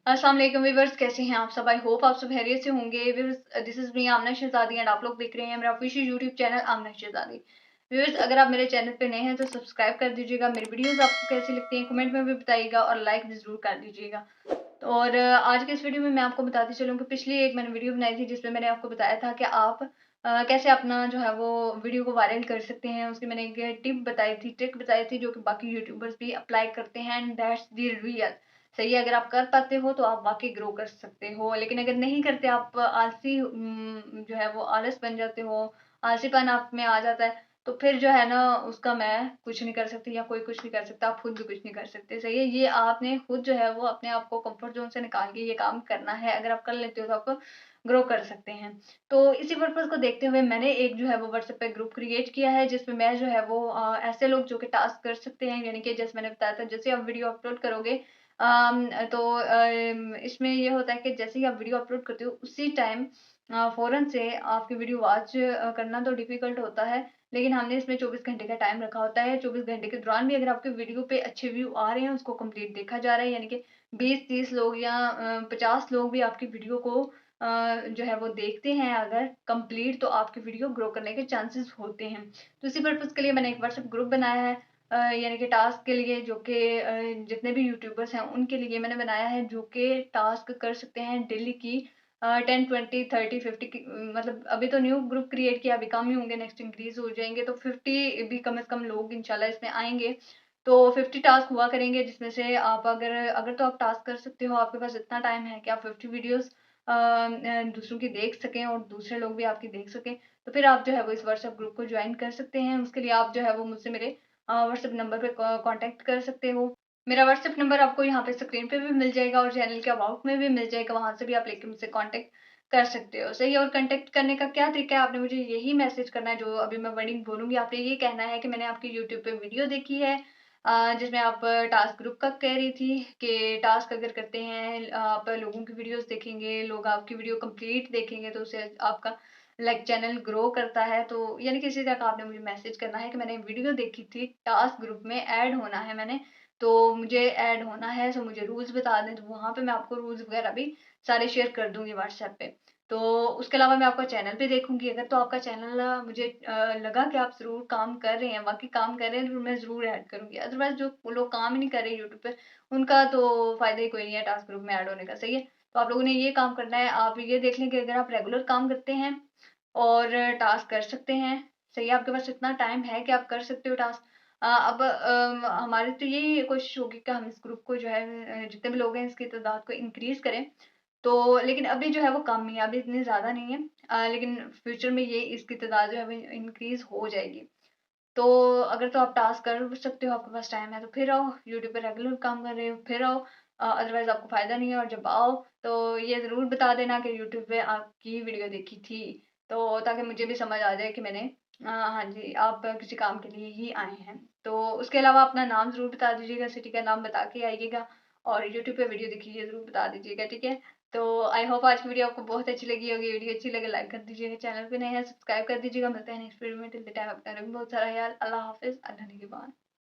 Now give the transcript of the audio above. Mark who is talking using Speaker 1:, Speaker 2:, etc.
Speaker 1: अस्सलाम वालेकुम व्यूअर्स, कैसे हैं आप सब? आई होप आप सब खैरियत से होंगे। Viewers, this is me Amna Shahzadi and आप लोग देख रहे हैं मेरा ऑफिशियल यूट्यूब चैनल आमना शहजादी। व्यूअर्स, अगर आप मेरे चैनल पे नए हैं तो सब्सक्राइब कर दीजिएगा। मेरी वीडियोस आपको कैसी लगती हैं कमेंट में भी बताइएगा और लाइक भी ज़रूर कर दीजिएगा। और आज के इस वीडियो में मैं आपको बताती चलूँ कि पिछली एक मैंने वीडियो बनाई थी जिसमें मैंने आपको बताया था कि आप कैसे अपना जो है वो वीडियो को वायरल कर सकते हैं। उसकी मैंने एक टिप बताई थी, ट्रिक बताई थी, जो कि बाकी यूट्यूबर्स भी अप्लाई करते हैं एंड दैट्स द रियल। सही है, अगर आप कर पाते हो तो आप वाकई ग्रो कर सकते हो, लेकिन अगर नहीं करते, आप आलसी जो है वो आलस बन जाते हो, आलसीपन आप में आ जाता है, तो फिर जो है ना उसका मैं कुछ नहीं कर सकती या कोई कुछ नहीं कर सकता, आप खुद भी कुछ नहीं कर सकते। सही है, ये आपने खुद जो है वो अपने आप को कंफर्ट जोन से निकाल के ये काम करना है। अगर आप कर लेते हो तो आप ग्रो कर सकते हैं। तो इसी पर्पज को देखते हुए मैंने एक जो है वो व्हाट्सएप पे ग्रुप क्रिएट किया है जिसमें मैं जो है वो ऐसे लोग जो कि टास्क कर सकते हैं, यानी कि जैसे मैंने बताया था, जैसे आप वीडियो अपलोड करोगे तो इसमें ये होता है कि जैसे ही आप वीडियो अपलोड करते हो उसी टाइम फ़ौरन से आपकी वीडियो वॉच करना तो डिफ़िकल्ट होता है, लेकिन हमने इसमें 24 घंटे का टाइम रखा होता है। 24 घंटे के दौरान भी अगर आपके वीडियो पे अच्छे व्यू आ रहे हैं, उसको कंप्लीट देखा जा रहा है, यानी कि 20-30 लोग या 50 लोग भी आपकी वीडियो को जो है वो देखते हैं अगर कंप्लीट, तो आपकी वीडियो ग्रो करने के चांसेस होते हैं। तो इसी पर्पज़ के लिए मैंने एक व्हाट्सएप ग्रुप बनाया है, यानी कि टास्क के लिए, जो कि जितने भी यूट्यूबर्स हैं उनके लिए मैंने बनाया है, जो कि टास्क कर सकते हैं डेली की 10, 20, 30, 50 की। मतलब अभी तो न्यू ग्रुप क्रिएट किया, अभी कम ही होंगे, नेक्स्ट इंक्रीज हो जाएंगे तो 50 भी कम से कम लोग इंशाल्लाह इसमें आएंगे। तो 50 टास्क हुआ करेंगे, जिसमें से आप अगर अगर तो आप टास्क कर सकते हो, आपके पास इतना टाइम है कि आप 50 वीडियोस दूसरों की देख सकें और दूसरे लोग भी आपकी देख सकें, तो फिर आप जो है वो इस व्हाट्सएप ग्रुप को ज्वाइन कर सकते हैं। उसके लिए आप जो है वो मुझसे मेरे व्हाट्सएप नंबर पे कांटेक्ट कर सकते हो। मेरा व्हाट्सएप नंबर आपको यहाँ पे स्क्रीन पे भी मिल जाएगा और चैनल के अबाउट में भी मिल जाएगा, वहाँ से भी आप लेके मुझसे कांटेक्ट कर सकते हो। सही है, और कांटेक्ट करने का क्या तरीका है, आपने मुझे यही मैसेज करना है, जो अभी मैं वर्डिंग बोलूँगी, आपने ये कहना है कि मैंने आपकी यूट्यूब पे वीडियो देखी है जिसमें आप टास्क ग्रुप का कह रही थी कि टास्क अगर करते हैं, आप लोगों की वीडियोस देखेंगे, लोग आपकी वीडियो कंप्लीट देखेंगे तो उससे आपका लाइक चैनल ग्रो करता है। तो यानी किसी तरह का आपने मुझे मैसेज करना है कि मैंने वीडियो देखी थी, टास्क ग्रुप में ऐड होना है मैंने, तो मुझे ऐड होना है, सो मुझे रूल्स बता दें, तो वहाँ पे मैं आपको रूल्स वगैरह भी सारे शेयर कर दूंगी व्हाट्सएप पे। तो उसके अलावा मैं आपका चैनल पे देखूंगी, अगर तो आपका चैनल मुझे लगा कि आप ज़रूर काम कर रहे हैं, बाकी काम कर रहे हैं, तो मैं ज़रूर ऐड करूंगी। अदरवाइज जो लोग काम ही नहीं कर रहे यूट्यूब पे, उनका तो फ़ायदा ही कोई नहीं है टास्क ग्रुप में ऐड होने का। सही है, तो आप लोगों ने ये काम करना है, आप ये देख लें कि अगर आप रेगुलर काम करते हैं और टास्क कर सकते हैं, सही है, आपके पास इतना टाइम है कि आप कर सकते हो टास्क। अब हमारी तो यही कोशिश होगी कि हम इस ग्रुप को जो है जितने भी लोग हैं इसकी तादाद को इंक्रीज़ करें। तो लेकिन अभी जो है वो कम ही है, अभी इतनी ज़्यादा नहीं है, लेकिन फ्यूचर में ये इसकी तादाद जो है वो इंक्रीज़ हो जाएगी। तो अगर तो आप टास्क कर सकते हो, आपके पास टाइम है, तो फिर आओ, यूट्यूब पे रेगुलर काम कर रहे हो फिर आओ, अदरवाइज़ आपको फ़ायदा नहीं है। और जब आओ तो ये ज़रूर बता देना कि यूट्यूब पे आपकी वीडियो देखी थी, तो ताकि मुझे भी समझ आ जाए कि मैंने हाँ जी, आप किसी काम के लिए ही आए हैं। तो उसके अलावा अपना नाम ज़रूर बता दीजिएगा, सिटी का नाम बता के आइएगा, और यूट्यूब पे वीडियो देखी है ज़रूर बता दीजिएगा, ठीक है? तो आई होप आज की वीडियो आपको बहुत अच्छी लगी होगी। वीडियो अच्छी लगे लाइक कर दीजिएगा, चैनल पे नए हैं सब्सक्राइब कर दीजिएगा। मिलते हैं नेक्स्ट वीडियो में, टिल द टाइम अपना रखें बहुत सारा ख्याल। अल्लाह हाफ़िज़, अल्लाह निगहबान।